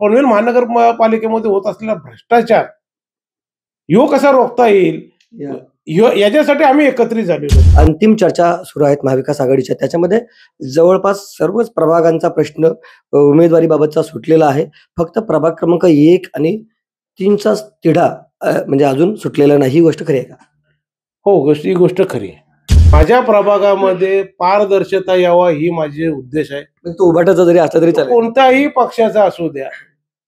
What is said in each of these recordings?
पनवेल महानगरपालिकेमध्ये होत असलेला भ्रष्टाचार ह्यो कसा रोखता येईल याच्यासाठी आम्ही एकत्रित झालेलो. अंतिम चर्चा सुरू आहेत महाविकास आघाडीच्या. त्याच्यामध्ये जवळपास सर्वच प्रभागांचा प्रश्न उमेदवारीबाबतचा सुटलेला आहे. फक्त प्रभाग क्रमांक 1 आणि 3चा तिढा म्हणजे अजून सुटलेला नाही. ही गोष्ट खरी आहे का? हो, ही गोष्ट खरी आहे. माझ्या प्रभागामध्ये पारदर्शकता यावा ही माझे उद्देश आहे. तो उभाटाचा जरी असला तरी चालेल, कोणताही पक्षाचा असू द्या.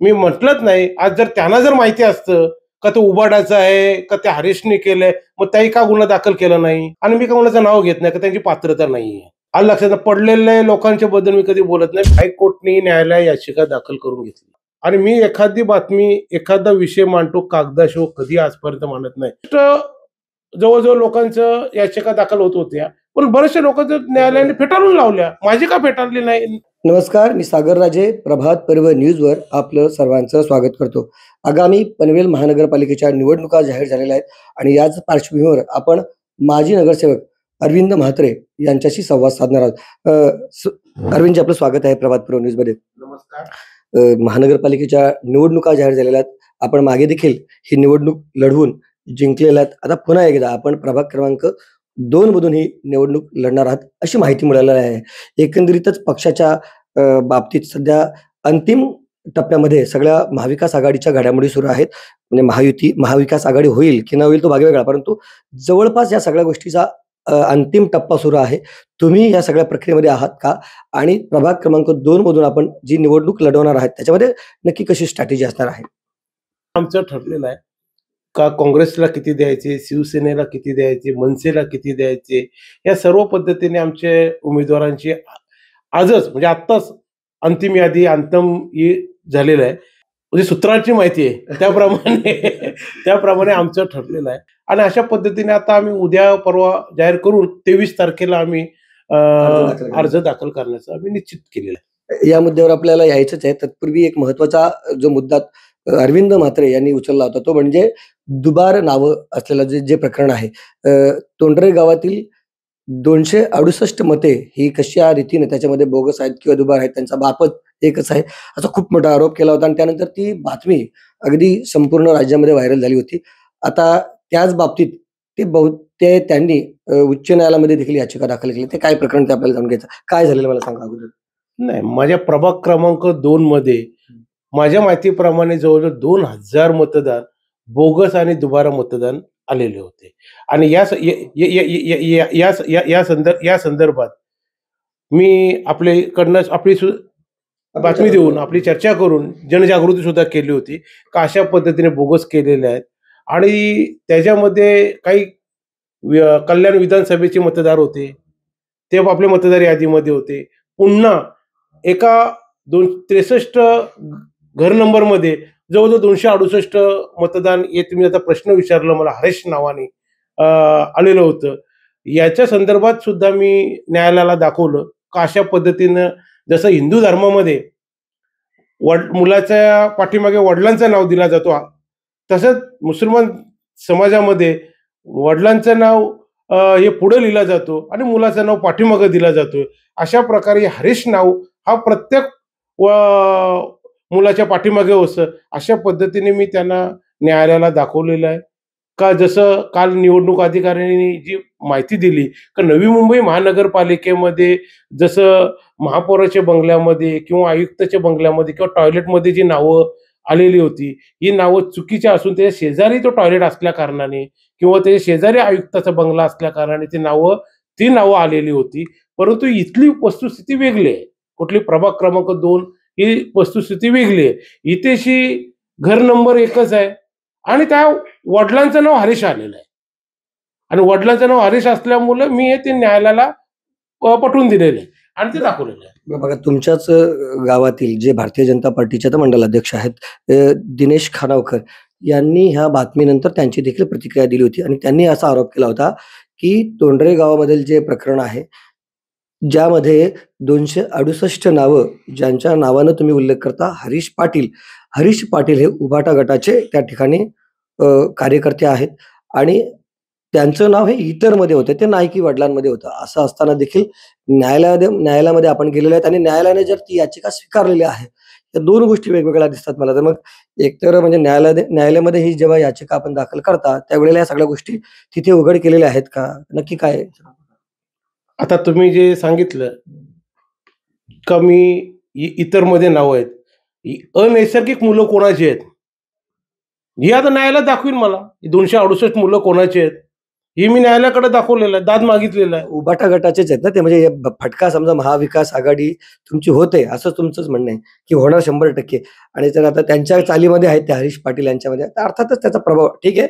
मी म्हटलंच नाही. आज जर त्यांना जर माहिती असतं का तो उबाडाचा आहे का ते हरीशने केलंय, मग त्याही का गुन्हा दाखल केला नाही? आणि मी का कोणाचं नाव घेत नाही का त्यांची पात्रता नाहीये. आज लक्षात पडलेल्या लोकांच्या बद्दल मी कधी बोलत नाही. हायकोर्टने न्यायालय याचिका दाखल करून घेतली आणि मी एखादी बातमी एखादा विषय मांडतो कागदाशिवाय कधी आजपर्यंत मानत नाही. जवळजवळ लोकांचं याचिका दाखल होत होत्या, पण बरेचशा लोकांचं न्यायालयाने फेटाळून लावल्या. माझी का फेटाळली नाही? नमस्कार, मी सागर राजे. प्रभात पर्व न्यूजवर आपलं सर्वांचं स्वागत करतो. आगामी पनवेल महानगरपालिकेच्या निवडणुका जाहीर झालेल्या आहेत आणि याच पार्श्वभूमीवर आपण माजी नगरसेवक अरविंद म्हात्रे यांच्याशी संवाद साधणार आहोत. अरविंदजी, आपलं स्वागत आहे प्रभात पर्व न्यूजमध्ये. नमस्कार. महानगरपालिकेच्या निवडणुका जाहीर झालेल्या आहेत. आपण मागे देखील ही निवडणूक लढवून जिंकलेल्या आहेत. आता पुन्हा एकदा आपण प्रभाग क्रमांक 2 मधून ही निवडणूक लढणार आहात अशी माहिती मिळालेली आहे. एकंदरीतच पक्षाच्या बाबतीत सध्या अंतिम टप्प्यामध्ये सगळ्या महाविकास आघाडीच्या घडामोडी सुरू आहेत. म्हणजे महायुती महाविकास आघाडी होईल की न होईल तो भागवेगळा, परंतु जवळपास या सगळ्या गोष्टीचा अंतिम टप्पा सुरू आहे. तुम्ही या सगळ्या प्रक्रियेमध्ये आहात का? आणि प्रभाग क्रमांक 2 मधून आपण जी निवडणूक लढवणार आहात त्याच्यामध्ये नक्की कशी स्ट्रॅटेजी असणार आहे? आमचं ठरलेलं आहे का काँग्रेसला किती द्यायचे, शिवसेनेला किती द्यायचे, मनसेला किती द्यायचे, या सर्व पद्धतीने आमचे उमेदवारांची आजच म्हणजे आत्ताच अंतिम यादी झालेलं आहे. म्हणजे सूत्रांची माहिती आहे त्याप्रमाणे आमचं ठरलेलं आहे. आणि अशा पद्धतीने आता आम्ही उद्या परवा जाहीर करून 23 तारखेला आम्ही अर्ज दाखल करण्याचं आम्ही निश्चित केलेलं आहे. या मुद्द्यावर आपल्याला यायचंच आहे. तत्पूर्वी एक महत्वाचा जो मुद्दा अरविंद म्हात्रे यांनी उचलला होता तो म्हणजे दुबार नावं असलेलं जे प्रकरण आहे. तोंडरे गावातील 268 मते ही कशा रीतीने त्याच्यामध्ये बोगस आहेत किंवा दुबार आहेत, त्यांचा बापच एकच आहे असा खूप मोठा आरोप केला होता आणि त्यानंतर ती बातमी अगदी संपूर्ण राज्यामध्ये व्हायरल झाली होती. आता त्याच बाबतीत त्यांनी उच्च न्यायालयामध्ये देखील याचिका दाखल केली. ते काय प्रकरण ते आपल्याला जाणून घ्यायचं. काय झालेलं मला सांगा अगोदर. नाही, माझ्या प्रभाग क्रमांक 2 मध्ये माझ्या माहितीप्रमाणे जवळजवळ 2000 मतदान बोगस आणि दुबारा मतदान आलेले होते. आणि या संदर्भात मी आपली बातमी देऊन आपली चर्चा करून जनजागृती सुद्धा केली होती का अशा पद्धतीने बोगस केलेल्या आहेत. आणि त्याच्यामध्ये काही कल्याण विधानसभेचे मतदार होते, ते आपल्या मतदार यादीमध्ये होते. पुन्हा एका 63 घर नंबरमध्ये जवळजवळ 268 मतदान हे तुम्ही आता प्रश्न विचारला मला हरीश नावाने आलेलं होतं. याच्या संदर्भात सुद्धा मी न्यायालयाला दाखवलं का अशा पद्धतीनं जसं हिंदू धर्मामध्ये मुलाच्या पाठीमागे वडिलांचं नाव दिला जातो, तसंच मुसलमान समाजामध्ये वडिलांचं नाव हे पुढे लिहिलं जातो आणि मुलाचं नाव पाठीमागे दिला जातो. अशा प्रकारे हरीश नाव हा प्रत्येक मुलाच्या पाठीमागे होतं. अशा पद्धतीने मी त्यांना न्यायालयाला दाखवलेलं आहे का जसं काल निवडणूक अधिकाऱ्यांनी जी माहिती दिली का नवी मुंबई महानगरपालिकेमध्ये जसं महापौराच्या बंगल्यामध्ये किंवा आयुक्ताच्या बंगल्यामध्ये किंवा टॉयलेटमध्ये जी नावं आलेली होती ही नावं चुकीची असून त्याच्या शेजारी तो टॉयलेट असल्या कारणाने किंवा त्याच्या शेजारी आयुक्ताचा बंगला असल्या कारणाने ती नावं आलेली होती. परंतु इथली वस्तुस्थिती वेगळी आहे. कुठली प्रभाग क्रमांक 2 ही वस्तुस्थिती वेगळी आहे. इथेशी घर नंबर 1च आहे आणि त्या वडिलांचं नाव हरीश आलेलं आहे आणि वडिलांचं नाव हरीश असल्यामुळे मी ते न्यायालयाला पटवून दिलेलं आहे आणि ते दाखवलेलं आहे. बघा, तुमच्याच गावातील जे भारतीय जनता पार्टीचे मंडल अध्यक्ष आहेत दिनेश खानावकर यांनी ह्या बातमीनंतर त्यांची देखील प्रतिक्रिया दिली होती आणि त्यांनी असा आरोप केला होता की तोंडरे गावामधील जे प्रकरण आहे ज्यामध्ये 268 नावं ज्यांच्या नावानं तुम्ही उल्लेख करता हरीश पाटील हे उभाटा गटाचे त्या ठिकाणी कार्यकर्ते आहेत आणि त्यांचं नाव हे इतरमध्ये होतं, ते नायकी वडिलांमध्ये होतं. असं असताना देखील न्यायालयामध्ये आपण गेलेलो आहेत आणि न्यायालयाने जर ती याचिका स्वीकारलेली आहे, या 2 गोष्टी वेगवेगळ्या दिसतात मला. तर मग एकतर म्हणजे न्यायालयामध्ये ही जेव्हा याचिका आपण दाखल करता, त्यावेळेला या सगळ्या गोष्टी तिथे उघड केलेल्या आहेत का? नक्की काय आहे? आता तुम्ही जे सांगितलं का मी इतरमध्ये नावं आहेत. अनैसर्गिक मुलं कोणाची आहेत? ही आता न्यायालयात दाखवीन मला. 268 मुलं कोणाची आहेत? ही मी न्यायालयाकडे दाखवलेलं आहे, दाद मागितलेला आहे. उबाटा गटाचेच आहेत ना ते, म्हणजे हे फटका समजा महाविकास आघाडी तुमची होते, असं तुमचंच म्हणणं आहे, की होणार 100%. आणि जर आता त्यांच्या चालीमध्ये आहेत ते हरीश पाटील यांच्यामध्ये, तर अर्थातच त्याचा प्रभाव ठीक आहे.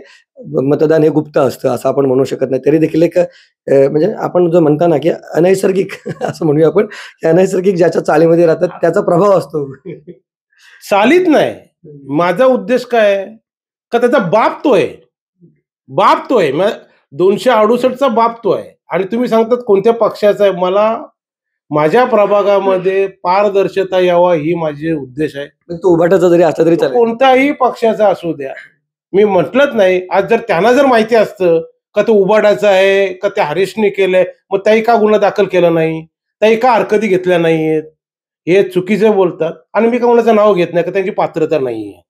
मतदान हे गुप्त असतं असं आपण म्हणू शकत नाही. तरी देखील एक म्हणजे आपण जो म्हणता ना, की अनैसर्गिक असं म्हणूया आपण, की अनैसर्गिक ज्याच्या चालीमध्ये राहतात त्याचा प्रभाव असतो. चालीत नाही. माझा उद्देश काय आहे? का त्याचा बाप तो आहे. बाप तो आहे. 268चा बाप तो आहे. आणि तुम्ही सांगतात कोणत्या पक्षाचा आहे? मला माझ्या प्रभागामध्ये पारदर्शकता यावा ही माझे उद्देश आहे. पण तो उबाटाचा जरी असला तरी तो चालेल. कोणताही पक्षाचा असू द्या. मी म्हटलंच नाही. आज जर त्यांना जर माहिती असतं का तो उबाडाचा आहे, का ते हरीशने केलंय, मग त्याही का गुन्हा दाखल केला नाही? त्याही का हरकती घेतल्या नाहीयेत? हे चुकीचं बोलतात आणि मी का कोणाचं नाव घेत नाही, का त्यांची पात्रता नाहीये.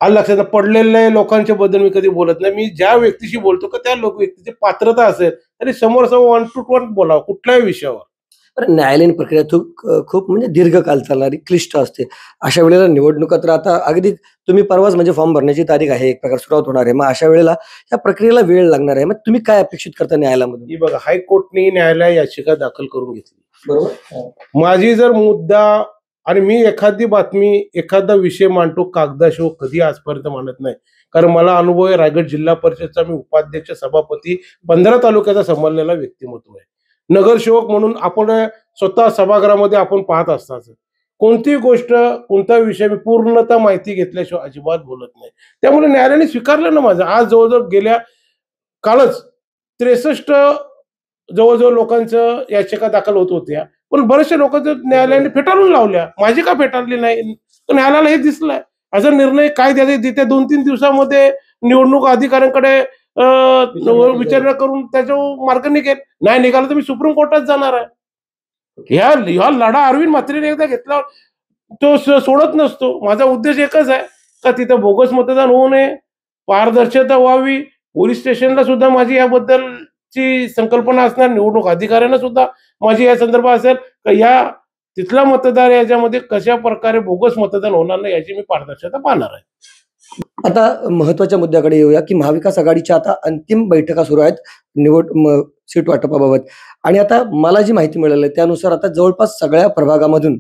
आलं लक्षात? पडलेल्या लोकांच्या बद्दल मी कधी बोलत नाही. मी ज्या व्यक्तीशी बोलतो का त्या व्यक्तीची पात्रता असेल तरी समोर 1 to 1 बोलावं कुठल्याही विषयावर. पण न्यायालयीन प्रक्रिया खूप म्हणजे दीर्घकाल चालणारी, क्लिष्ट असते. अशा वेळेला निवडणुका तर आता अगदी तुम्ही परवाच म्हणजे फॉर्म भरण्याची तारीख आहे, एक प्रकारे सुरुवात होणार आहे. मग अशा वेळेला या प्रक्रियेला वेळ लागणार आहे. मग तुम्ही काय अपेक्षित करता न्यायालयामधून? ही बघा, हायकोर्टने न्यायालय याचिका दाखल करून घेतली. बरोबर. माझी जर मुद्दा आणि मी एखादी बातमी, एखादा विषय मांडतो कागदाशिवाय कधी आजपर्यंत मांडत नाही. कारण मला अनुभव आहे. रायगड जिल्हा परिषदचा मी उपाध्यक्ष, सभापती, 15 तालुक्याचा सांभाळलेला व्यक्तिमत्व आहे. नगरसेवक म्हणून आपण स्वतः सभागृहामध्ये आपण पाहत असतात. कोणतीही गोष्ट, कोणता विषय मी पूर्णतः माहिती घेतल्याशिवाय अजिबात बोलत नाही. त्यामुळे न्यायालयाने स्वीकारलं ना माझं. आज जवळ-जवळ गेल्या कालच 63 जवळ-जवळ लोकांचं याचिका दाखल होत होत्या. पण बऱ्याचशा लोकांचं न्यायालयाने फेटाळून लावल्या. माझी का फेटाळली नाही? तर न्यायालयाला हे दिसलंय. असा निर्णय काय द्यायचा येत्या 2-3 दिवसामध्ये निवडणूक अधिकाऱ्यांकडे विचारणा करून त्याच्यावर मार्ग निघेल. नाही निघाला तर मी सुप्रीम कोर्टात जाणार आहे. ह्या लढा अरविंद म्हात्रेने एकदा घेतला तो सोडत नसतो. माझा उद्देश एकच आहे का तिथं बोगस मतदान होऊ नये, पारदर्शकता व्हावी. पोलीस स्टेशनला सुद्धा माझी याबद्दलची संकल्पना असणार, निवडणूक अधिकाऱ्यांना सुद्धा माझी या संदर्भात असेल का या तिथला मतदार याच्यामध्ये कशा प्रकारे बोगस मतदान होणार नाही याची मी पारदर्शकता पाहणार आहे. आता महत्त्वाच्या मुद्द्याकडे येऊया, की महाविकास आघाडीच्या आता अंतिम बैठका सुरू आहेत सीट वाटपाबाबत. आणि आता मला जी माहिती मिळाली आहे त्यानुसार आता जवळपास सगळ्या प्रभागामधून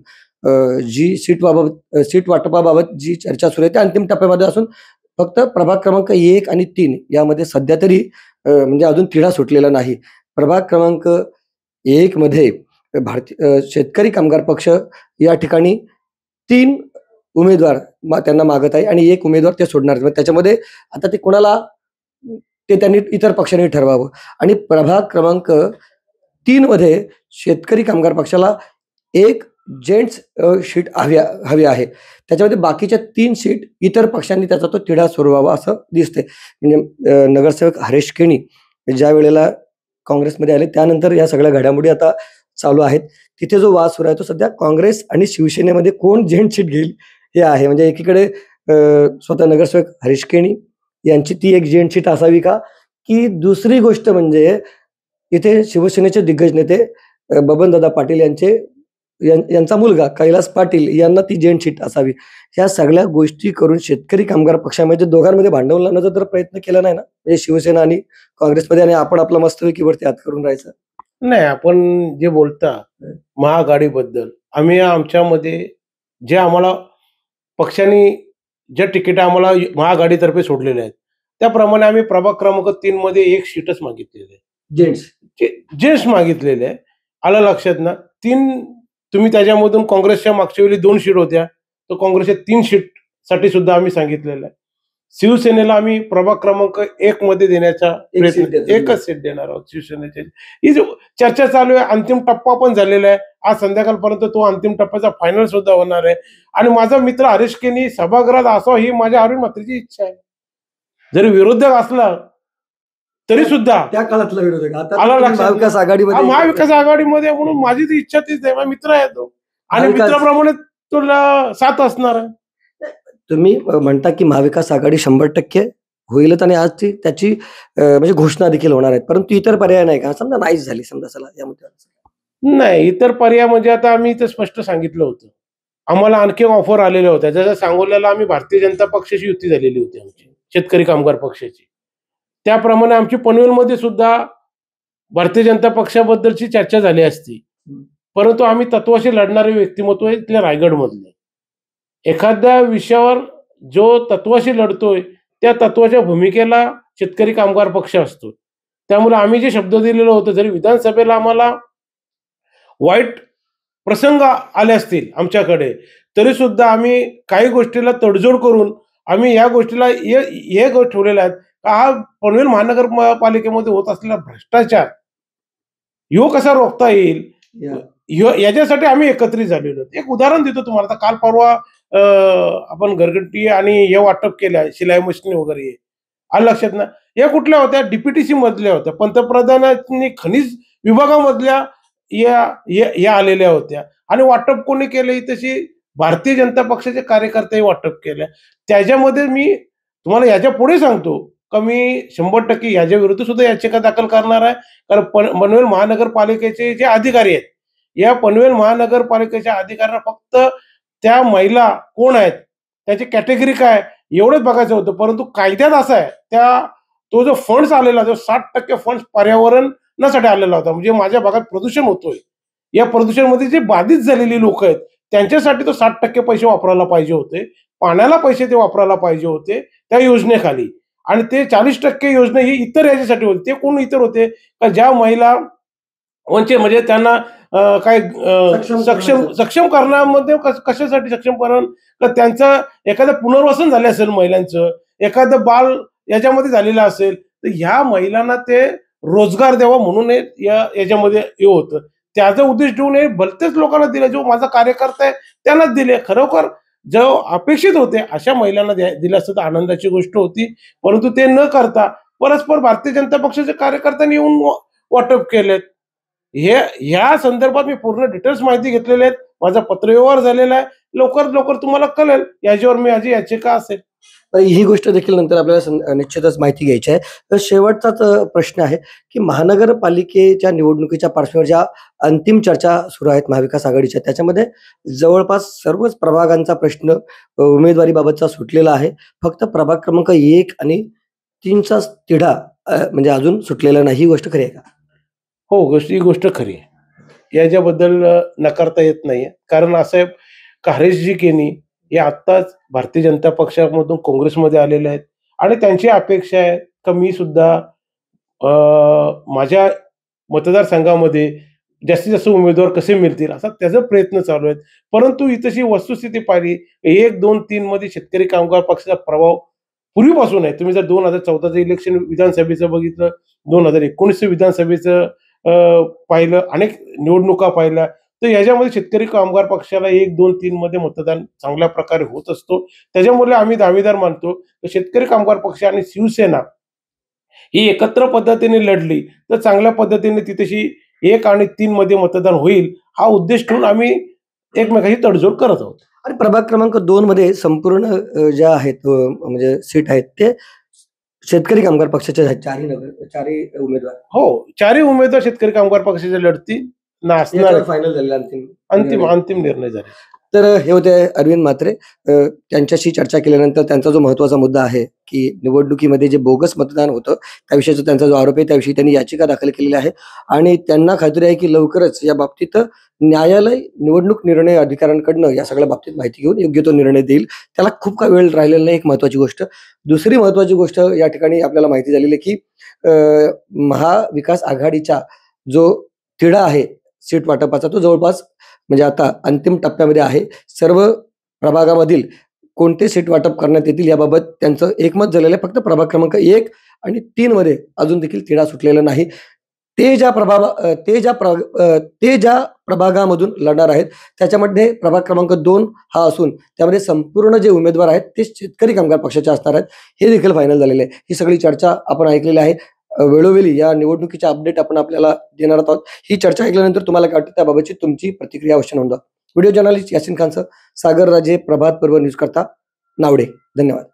जी सीट वाटपाबाबत जी चर्चा सुरू आहे त्या अंतिम टप्प्यामध्ये असून फक्त प्रभाग क्रमांक 1 आणि 3 यामध्ये सध्या तरी म्हणजे अजून तिढा सुटलेला नाही. प्रभाग क्रमांक 1 मध्ये भारतीय शेतकरी कामगार पक्ष या ठिकाणी 3 उमेदवार त्यांना मागत आहे आणि 1 उमेदवार ते सोडणार. मग त्याच्यामध्ये आता ते कोणाला ते त्यांनी इतर पक्षांनी ठरवावं. आणि प्रभाग क्रमांक 3 मध्ये शेतकरी कामगार पक्षाला 1 जेंट्स सीट हवी आहे. त्याच्यामध्ये बाकीच्या 3 सीट इतर पक्षांनी त्याचा तो तिढा सोडवावा असं दिसतंय. म्हणजे नगरसेवक हरीश केणी ज्या वेळेला काँग्रेसमध्ये आले त्यानंतर या सगळ्या घडामोडी आता चालू आहेत. तिथे जो वाद सुरू आहे तो सध्या काँग्रेस आणि शिवसेनेमध्ये कोण जेंट सीट घेईल हे आहे. म्हणजे एकीकडे स्वतः नगरसेवक हरीश केणी यांची ती 1 जेंट सीट असावी का? की दुसरी गोष्ट म्हणजे इथे शिवसेनेचे दिग्गज नेते बबनदादा पाटील यांचा मुलगा कैलास पाटील यांना ती जेंट सीट असावी. ह्या सगळ्या गोष्टी करून शेतकरी कामगार पक्षामध्ये दोघांमध्ये भांडवल लावण्याचा जर प्रयत्न केला नाही ना, म्हणजे शिवसेना आणि काँग्रेसमध्ये, आणि आपण आपला मस्तपैकी वरती हात करून राहायचं. नाही, आपण जे बोलता महाआघाडीबद्दल, आम्ही आमच्यामध्ये जे आम्हाला पक्षांनी ज्या तिकीट आम्हाला महाआघाडीतर्फे सोडलेल्या आहेत त्याप्रमाणे आम्ही प्रभाग क्रमांक 3 मध्ये 1 सीटच मागितलेली आहे. जेंट्स मागितलेले आहे. आलं लक्षात ना? 3 तुम्ही त्याच्यामधून काँग्रेसच्या मागच्या वेळी 2 सीट होत्या, तर काँग्रेसच्या 3 सीट साठी सुद्धा आम्ही सांगितलेलं आहे. शिवसेनेला आम्ही प्रभाग क्रमांक 1 मध्ये देण्याचा एकच सीट देणार आहोत शिवसेनेचे. ही जो चर्चा चालू आहे, अंतिम टप्पा पण झालेला आहे. आज संध्याकाळपर्यंत तो अंतिम टप्प्याचा फायनल सुद्धा होणार आहे. आणि माझा मित्र हरीश केणी सभागृहात असावा ही माझ्या अरविंद म्हात्रेची इच्छा आहे. जरी विरोधक असला तरी सुद्धा त्या काळातला विरोध आहे. आता आला तुम्ही लक्षात. महाविकास हा, आघाडीमध्ये महाविकास आघाडीमध्ये म्हणून माझी ती इच्छा तीच आहे. माझा मित्र आहे तो आणि महाविकास- मित्राप्रमाणे तुला साथ असणार आहे. तुम्ही म्हणता की महाविकास आघाडी 100% होईलच आणि आज ती त्याची म्हणजे घोषणा देखील होणार आहेत, परंतु इतर पर्याय नाही का? समजा नाहीच झाली समजा चला या मुद्द्यावर. नाही, इतर पर्याय म्हणजे आता आम्ही इथं स्पष्ट सांगितलं होतं. आम्हाला आणखी ऑफर आलेल्या होत्या. जसं सांगोल्याला आम्ही भारतीय जनता पक्षाची युती झालेली होती आमची, शेतकरी कामगार पक्षाची. त्याप्रमाणे आमची पनवेलमध्ये सुद्धा भारतीय जनता पक्षाबद्दलची चर्चा झाली असती. परंतु आम्ही तत्वाशी लढणारे व्यक्तिमत्व आहे इथल्या रायगडमधले. एखाद्या विषयावर जो तत्वाशी लढतोय त्या तत्वाच्या भूमिकेला शेतकरी कामगार पक्ष असतो. त्यामुळे आम्ही जे शब्द दिलेलं होतं, जरी विधानसभेला आम्हाला वाईट प्रसंग आले असतील आमच्याकडे, तरी सुद्धा आम्ही काही गोष्टीला तडजोड करून आम्ही या गोष्टीला हे ठेवलेलं आहे का हा पनवेल महानगरपालिकेमध्ये होत असलेला भ्रष्टाचार ह्यो कसा रोखता येईल याच्यासाठी आम्ही एकत्रित झालेलो. एक उदाहरण देतो तुम्हाला. आता काल परवा आपण घरगुती आणि हे वाटप केल्या शिलाई मशीन वगैरे आलं लक्षात ना. या कुठल्या होत्या? डीपीटीसी मधल्या होत्या, पंतप्रधानांनी खनिज विभागामधल्या या आलेल्या होत्या. आणि वाटप कोणी केलं? तशी भारतीय जनता पक्षाचे कार्यकर्ते वाटप केल्या. त्याच्यामध्ये मी तुम्हाला याच्या पुढे सांगतो का मी 100% याच्या विरुद्ध सुद्धा याचिका दाखल करणार आहे. कारण पनवेल महानगरपालिकेचे जे अधिकारी आहेत, या पनवेल महानगरपालिकेच्या अधिकाऱ्यांना फक्त त्या महिला कोण आहेत, त्याची कॅटेगरी काय एवढंच बघायचं होतं. परंतु कायद्यात असं आहे, तो जो फंड्स आलेला, जो 60% फंड्स पर्यावरणासाठी आलेला होता. म्हणजे माझ्या भागात प्रदूषण होतोय, या प्रदूषणमध्ये जे बाधित झालेली लोक आहेत त्यांच्यासाठी तो 60% पैसे वापरायला पाहिजे होते. पाण्याला पैसे ते वापरायला पाहिजे होते त्या योजनेखाली. आणि ते 40% योजना ही इतर याच्यासाठी होती. ते कोण इतर होते का ज्या महिला वंचित म्हणजे त्यांना काय सक्षम करण्यामध्ये कशासाठी सक्षम करण तर त्यांचं एखादं पुनर्वसन झालं असेल, महिलांचं एखादं बाल याच्यामध्ये झालेलं असेल, तर ह्या महिलांना ते रोजगार द्यावा म्हणून याच्यामध्ये हे होतं. त्याचा उद्देश ठेवून हे भलतेच लोकांना दिले, जो माझा कार्यकर्ता आहे त्यांनाच दिले. खरोखर जो अपेक्षित होते अशा महिलांना दिलं असतं तर आनंदाची गोष्ट होती. परंतु ते न करता परस्पर भारतीय जनता पक्षाच्या कार्यकर्त्यांनी येऊन वाटप केलेत. ह्या संदर्भात मी पूर्ण डिटेल्स माहिती घेतलेली आहेत. माझा पत्रव्यवहार झालेला आहे. लवकर तुम्हाला कळेल याच्यावर मी माझी याचिका असेल. ही गोष्ट देखील नंतर आपल्याला निश्चितच माहिती घ्यायची आहे. तर शेवटचाच प्रश्न आहे की महानगरपालिकेच्या निवडणुकीच्या पार्श्वभूमीवर ज्या अंतिम चर्चा सुरू आहेत महाविकास आघाडीच्या, त्याच्यामध्ये जवळपास सर्वच प्रभागांचा प्रश्न उमेदवारीबाबतचा सुटलेला आहे. फक्त प्रभाग क्रमांक 1 आणि 3चा तिढा म्हणजे अजून सुटलेला नाही. ही गोष्ट खरी आहे का? हो, ही गोष्ट खरी आहे. याच्याबद्दल नकारता येत नाहीये. कारण असं आहे, हरीशजी केनी हे आत्ताच भारतीय जनता पक्षामधून काँग्रेसमध्ये आलेले आहेत आणि त्यांची अपेक्षा आहे का मी सुद्धा माझ्या मतदारसंघामध्ये जास्तीत जास्त उमेदवार कसे मिळतील असा त्याचा प्रयत्न चालू आहे. परंतु इथंची वस्तुस्थिती पाहिली 1, 2, 3 मध्ये शेतकरी कामगार पक्षाचा प्रभाव पूर्वीपासून आहे. तुम्ही जर 2014चं इलेक्शन विधानसभेचं बघितलं, 2019 विधानसभेचं पाहिलं, अनेक निवडणुका पाहिल्या, तर याच्यामध्ये शेतकरी कामगार पक्षाला 1, 2, 3 मध्ये मतदान चांगल्या प्रकारे होत असतो. त्याच्यामुळे आम्ही दावेदार मानतो की शेतकरी कामगार पक्ष आणि शिवसेना ही एकत्र पद्धतीने लढली तर चांगल्या पद्धतीने तिथेशी 1 आणि 3 मध्ये मतदान होईल हा उद्देश ठेवून आम्ही एकमेकांशी तडजोड करत आहोत. आणि प्रभाग क्रमांक 2 मध्ये संपूर्ण ज्या आहेत म्हणजे सीट आहेत ते शेतकरी कामगार पक्षाचे आहेत. चारही उमेदवार. हो, चारही उमेदवार शेतकरी कामगार पक्षाचे लढतील ना असणार. फायनल झालेला अंतिम निर्णय झाले. तर हे होते अरविंद म्हात्रे. त्यांच्याशी चर्चा केल्यानंतर त्यांचा जो महत्वाचा मुद्दा आहे की निवडणुकीमध्ये जे बोगस मतदान होतं त्याविषयीचा त्यांचा जो आरोप आहे त्याविषयी त्यांनी याचिका दाखल केलेली आहे आणि त्यांना खात्री आहे की लवकरच या बाबतीत न्यायालय निवडणूक निर्णय अधिकाऱ्यांकडनं या सगळ्या बाबतीत माहिती घेऊन योग्य तो निर्णय देईल. त्याला खूप काही वेळ राहिलेला नाही, एक महत्वाची गोष्ट. दुसरी महत्वाची गोष्ट या ठिकाणी आपल्याला माहिती झालेली आहे की महाविकास आघाडीचा जो तिढा आहे सीट वाटपाचा तो जवळपास म्हणजे आता अंतिम टप्प्यामध्ये आहे. सर्व प्रभागामधील कोणते सीट वाटप करण्यात येतील याबाबत त्यांचं एकमत झालेलं आहे. फक्त प्रभाग क्रमांक 1 आणि 3 मध्ये अजून देखील तिढा सुटलेला नाही. ते ज्या प्रभागामधून लढणार आहेत त्याच्यामध्ये प्रभाग क्रमांक 2 हा असून त्यामध्ये संपूर्ण जे उमेदवार आहेत ते शेतकरी कामगार पक्षाचे असणार आहेत. हे देखील फायनल झालेले आहे. ही सगळी चर्चा आपण ऐकलेली आहे. वेळोवेळी या निवडणुकीच्या अपडेट आपण आपल्याला देणार आहोत. ही चर्चा ऐकल्यानंतर तुम्हाला काय वाटतं त्याबाबतची तुमची प्रतिक्रिया अवश्य नोंदवा. व्हिडिओ जर्नलिस्ट यासिन खानसह सागर राजे, प्रभात पर्व न्यूज करता नावडे. धन्यवाद.